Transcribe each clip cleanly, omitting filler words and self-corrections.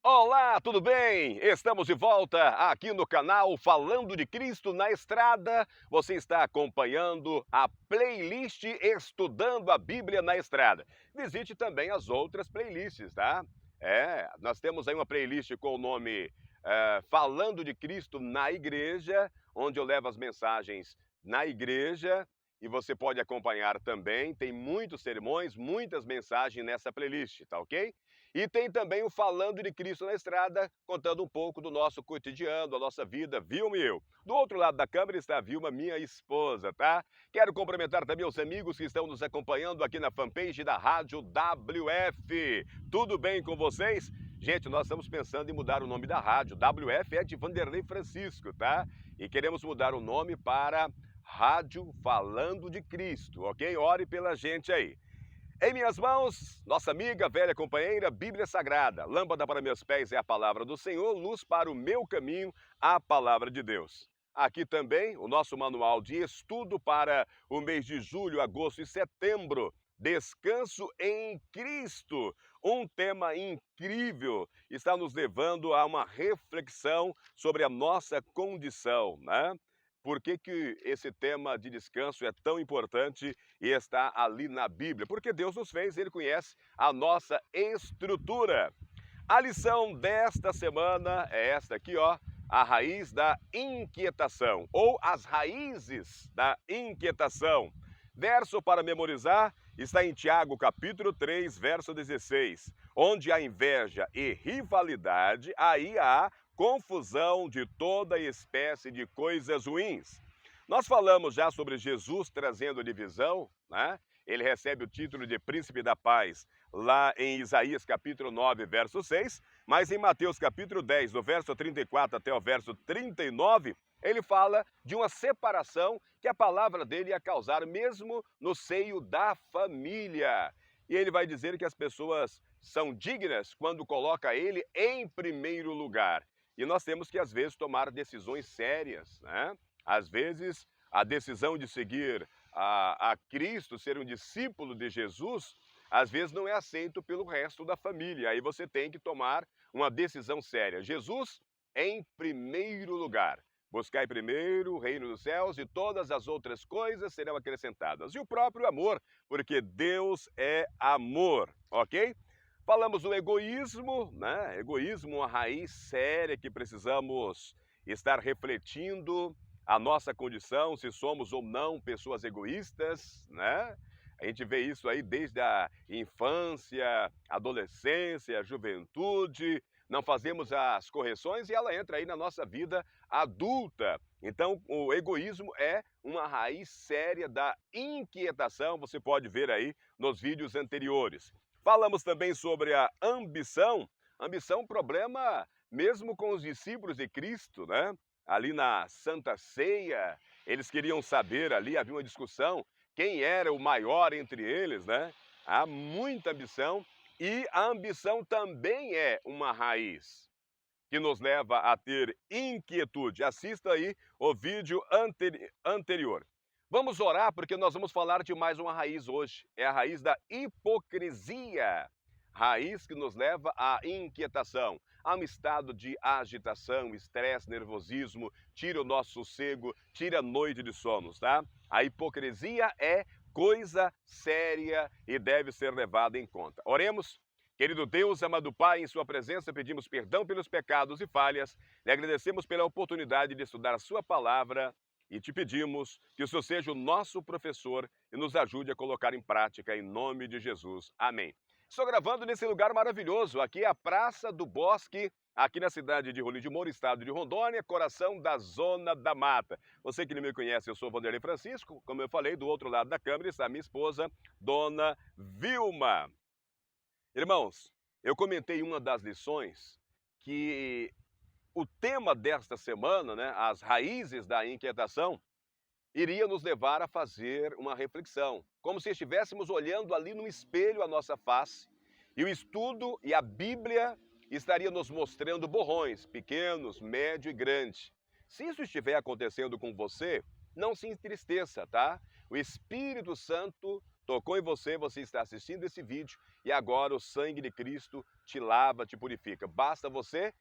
Olá, tudo bem? Estamos de volta aqui no canal Falando de Cristo na Estrada. Você está acompanhando a playlist Estudando a Bíblia na Estrada. Visite também as outras playlists, tá? Nós temos aí uma playlist com o nome Falando de Cristo na Igreja, onde eu levo as mensagens na igreja e você pode acompanhar também. Tem muitos sermões, muitas mensagens nessa playlist, tá ok? E tem também o Falando de Cristo na Estrada, contando um pouco do nosso cotidiano, da nossa vida, Vilma e eu. Do outro lado da câmera está a Vilma, minha esposa, tá? Quero cumprimentar também os amigos que estão nos acompanhando aqui na fanpage da Rádio WF. Tudo bem com vocês? Gente, nós estamos pensando em mudar o nome da rádio. WF é de Vanderlei Francisco, tá? E queremos mudar o nome para Rádio Falando de Cristo, ok? Ore pela gente aí. Em minhas mãos, nossa amiga, velha companheira, Bíblia Sagrada. Lâmpada para meus pés é a palavra do Senhor, luz para o meu caminho, a palavra de Deus. Aqui também o nosso manual de estudo para o mês de julho, agosto e setembro. Descanso em Cristo, um tema incrível, está nos levando a uma reflexão sobre a nossa condição, né? Por que esse tema de descanso é tão importante e está ali na Bíblia? Porque Deus nos fez, Ele conhece a nossa estrutura. A lição desta semana é esta aqui, ó, a raiz da inquietação, ou as raízes da inquietação. Verso para memorizar está em Tiago, capítulo 3, verso 16, onde há inveja e rivalidade, aí há confusão de toda espécie de coisas ruins. Nós falamos já sobre Jesus trazendo divisão, né? Ele recebe o título de Príncipe da Paz lá em Isaías capítulo 9, verso 6, mas em Mateus capítulo 10, do verso 34 até o verso 39, ele fala de uma separação que a palavra dele ia causar mesmo no seio da família. E ele vai dizer que as pessoas são dignas quando coloca ele em primeiro lugar. E nós temos que, às vezes, tomar decisões sérias, né? Às vezes, a decisão de seguir a Cristo, ser um discípulo de Jesus, às vezes não é aceito pelo resto da família. Aí você tem que tomar uma decisão séria. Jesus em primeiro lugar. Buscai primeiro o reino dos céus e todas as outras coisas serão acrescentadas. E o próprio amor, porque Deus é amor, ok? Falamos do egoísmo, né? Egoísmo, uma raiz séria que precisamos estar refletindo a nossa condição, se somos ou não pessoas egoístas, né? A gente vê isso aí desde a infância, adolescência, juventude, não fazemos as correções e ela entra aí na nossa vida adulta. Então, o egoísmo é uma raiz séria da inquietação, você pode ver aí nos vídeos anteriores. Falamos também sobre a ambição. Ambição é um problema mesmo com os discípulos de Cristo, né? Ali na Santa Ceia, eles queriam saber ali, havia uma discussão, quem era o maior entre eles, né? Há muita ambição e a ambição também é uma raiz que nos leva a ter inquietude. Assista aí o vídeo anterior. Vamos orar porque nós vamos falar de mais uma raiz hoje. É a raiz da hipocrisia. Raiz que nos leva à inquietação, a um estado de agitação, estresse, nervosismo, tira o nosso sossego, tira a noite de sonos, tá? A hipocrisia é coisa séria e deve ser levada em conta. Oremos. Querido Deus, amado Pai, em sua presença pedimos perdão pelos pecados e falhas, lhe agradecemos pela oportunidade de estudar a sua palavra e te pedimos que o Senhor seja o nosso professor e nos ajude a colocar em prática em nome de Jesus. Amém. Estou gravando nesse lugar maravilhoso, aqui é a Praça do Bosque, aqui na cidade de Rolim de Moura, estado de Rondônia, coração da Zona da Mata. Você que não me conhece, eu sou Vanderlei Francisco, como eu falei, do outro lado da câmera está minha esposa, Dona Vilma. Irmãos, eu comentei em uma das lições que o tema desta semana, né, as raízes da inquietação, iria nos levar a fazer uma reflexão, como se estivéssemos olhando ali no espelho a nossa face, e o estudo e a Bíblia estaria nos mostrando borrões, pequenos, médio e grande. Se isso estiver acontecendo com você, não se entristeça, tá? O Espírito Santo tocou em você, você está assistindo esse vídeo e agora o sangue de Cristo te lava, te purifica. Basta você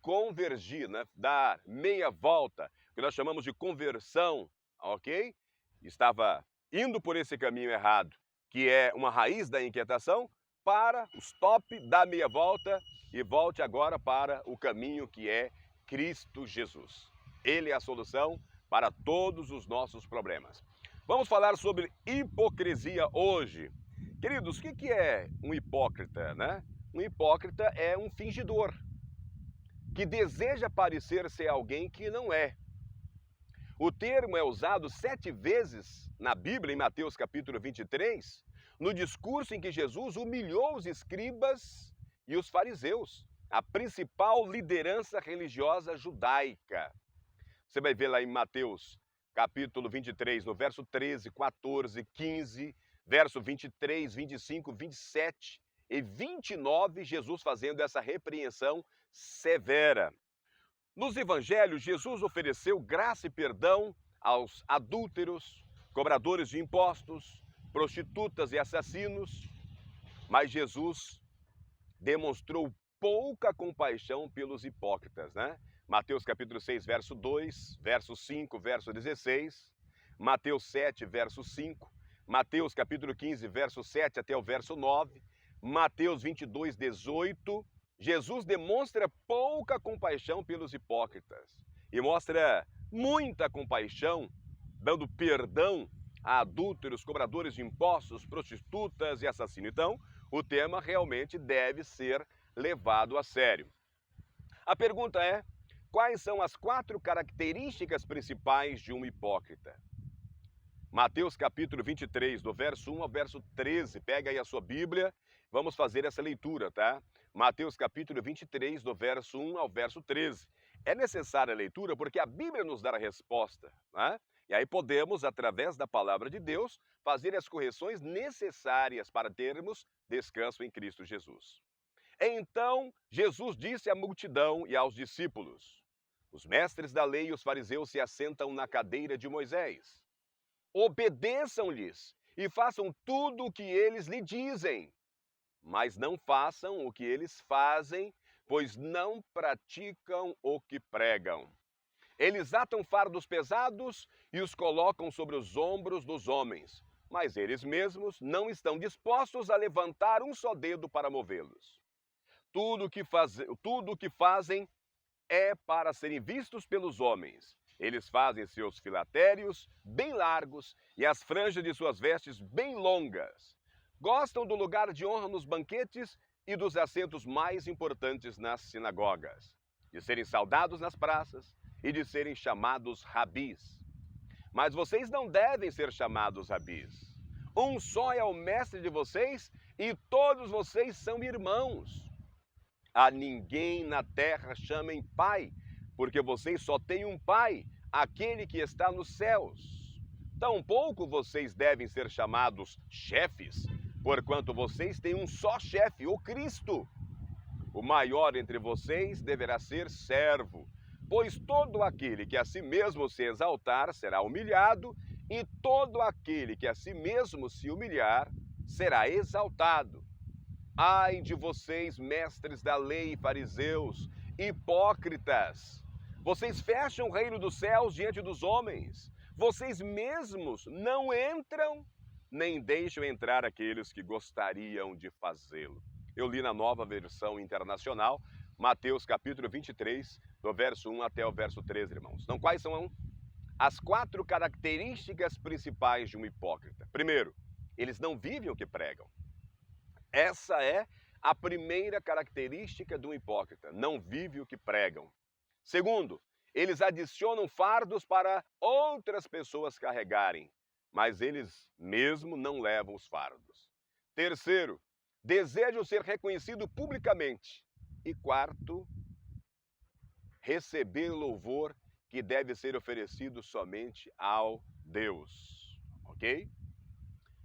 convergir, né? Dar meia volta, que nós chamamos de conversão, ok? Estava indo por esse caminho errado, que é uma raiz da inquietação, para o stop, dá meia volta e volte agora para o caminho que é Cristo Jesus. Ele é a solução para todos os nossos problemas. Vamos falar sobre hipocrisia hoje. Queridos, o que é um hipócrita, né? Um hipócrita é um fingidor, que deseja parecer ser alguém que não é. O termo é usado 7 vezes na Bíblia, em Mateus capítulo 23, no discurso em que Jesus humilhou os escribas e os fariseus, a principal liderança religiosa judaica. Você vai ver lá em Mateus capítulo 23, no verso 13, 14, 15, verso 23, 25, 27 e 29, Jesus fazendo essa repreensão severa. Nos evangelhos, Jesus ofereceu graça e perdão aos adúlteros, cobradores de impostos, prostitutas e assassinos, mas Jesus demonstrou pouca compaixão pelos hipócritas, né? Mateus capítulo 6, verso 2, verso 5, verso 16, Mateus 7, verso 5, Mateus capítulo 15, verso 7 até o verso 9, Mateus 22, 18, Jesus demonstra pouca compaixão pelos hipócritas e mostra muita compaixão, dando perdão a adúlteros, cobradores de impostos, prostitutas e assassinos. Então, o tema realmente deve ser levado a sério. A pergunta é: quais são as 4 características principais de um hipócrita? Mateus capítulo 23, do verso 1 ao verso 13. Pega aí a sua Bíblia, vamos fazer essa leitura, tá? Mateus capítulo 23, do verso 1 ao verso 13. É necessária a leitura porque a Bíblia nos dá a resposta, né? E aí podemos, através da palavra de Deus, fazer as correções necessárias para termos descanso em Cristo Jesus. Então, Jesus disse à multidão e aos discípulos: os mestres da lei e os fariseus se assentam na cadeira de Moisés. Obedeçam-lhes e façam tudo o que eles lhe dizem, mas não façam o que eles fazem, pois não praticam o que pregam. Eles atam fardos pesados e os colocam sobre os ombros dos homens, mas eles mesmos não estão dispostos a levantar um só dedo para movê-los. Tudo o que fazem é para serem vistos pelos homens. Eles fazem seus filatérios bem largos e as franjas de suas vestes bem longas. Gostam do lugar de honra nos banquetes e dos assentos mais importantes nas sinagogas, de serem saudados nas praças e de serem chamados rabis. Mas vocês não devem ser chamados rabis. Um só é o mestre de vocês e todos vocês são irmãos. A ninguém na terra chamem pai, porque vocês só têm um pai, aquele que está nos céus. Tampouco vocês devem ser chamados chefes, porquanto vocês têm um só chefe, o Cristo. O maior entre vocês deverá ser servo, pois todo aquele que a si mesmo se exaltar será humilhado, e todo aquele que a si mesmo se humilhar será exaltado. Ai de vocês, mestres da lei e fariseus, hipócritas! Vocês fecham o reino dos céus diante dos homens. Vocês mesmos não entram, nem deixam entrar aqueles que gostariam de fazê-lo. Eu li na Nova Versão Internacional, Mateus capítulo 23, do verso 1 até o verso 13, irmãos. Então, quais são as 4 características principais de um hipócrita? Primeiro, eles não vivem o que pregam. Essa é a primeira característica de um hipócrita, não vive o que pregam. Segundo, eles adicionam fardos para outras pessoas carregarem, mas eles mesmo não levam os fardos. Terceiro, desejam ser reconhecido publicamente. E quarto, receber louvor que deve ser oferecido somente ao Deus. Ok?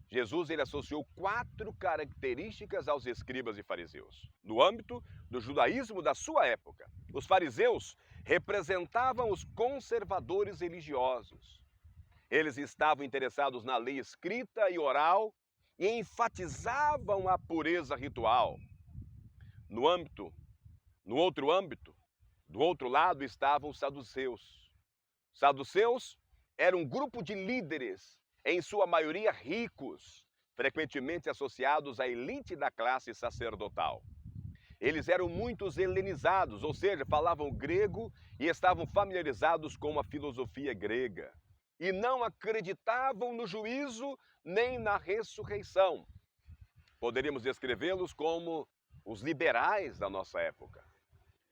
Jesus ele associou 4 características aos escribas e fariseus, no âmbito do judaísmo da sua época. Os fariseus representavam os conservadores religiosos. Eles estavam interessados na lei escrita e oral e enfatizavam a pureza ritual. No outro âmbito, do outro lado estavam os saduceus. Saduceus eram um grupo de líderes, em sua maioria ricos, frequentemente associados à elite da classe sacerdotal. Eles eram muito helenizados, ou seja, falavam grego e estavam familiarizados com a filosofia grega. E não acreditavam no juízo nem na ressurreição. Poderíamos descrevê-los como os liberais da nossa época.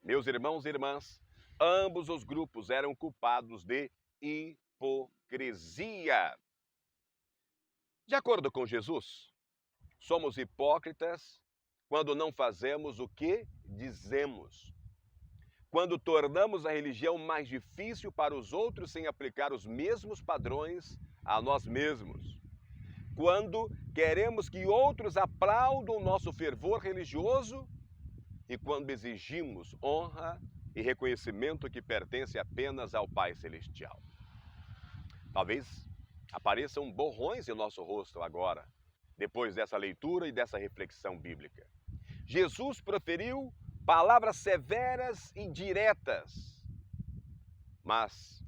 Meus irmãos e irmãs, ambos os grupos eram culpados de hipocrisia. De acordo com Jesus, somos hipócritas quando não fazemos o que dizemos. Quando tornamos a religião mais difícil para os outros sem aplicar os mesmos padrões a nós mesmos. Quando queremos que outros aplaudam o nosso fervor religioso e quando exigimos honra e reconhecimento que pertence apenas ao Pai Celestial. Talvez apareçam borrões em nosso rosto agora, depois dessa leitura e dessa reflexão bíblica. Jesus proferiu palavras severas e diretas, mas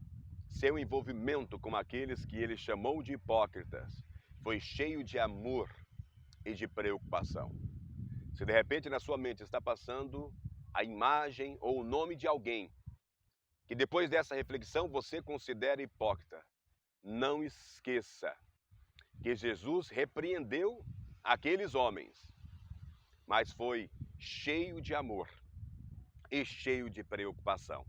seu envolvimento com aqueles que ele chamou de hipócritas foi cheio de amor e de preocupação. Se de repente na sua mente está passando a imagem ou o nome de alguém que depois dessa reflexão você considera hipócrita, não esqueça que Jesus repreendeu aqueles homens, mas foi cheio de amor e cheio de preocupação.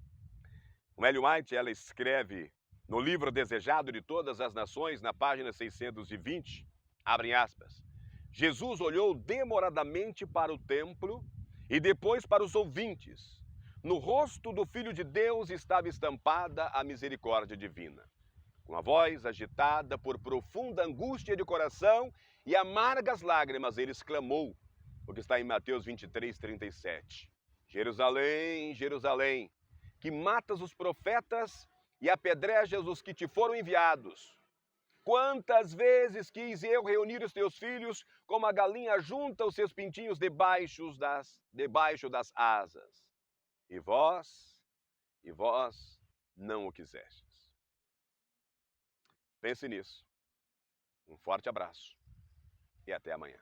O Ellen White, ela escreve no livro Desejado de Todas as Nações, na página 620, abrem aspas, Jesus olhou demoradamente para o templo e depois para os ouvintes. No rosto do Filho de Deus estava estampada a misericórdia divina. Com a voz agitada por profunda angústia de coração e amargas lágrimas, ele exclamou, o que está em Mateus 23:37. Jerusalém, Jerusalém, que matas os profetas e apedrejas os que te foram enviados. Quantas vezes quis eu reunir os teus filhos, como a galinha junta os seus pintinhos debaixo das asas. E vós não o quisestes. Pense nisso. Um forte abraço e até amanhã.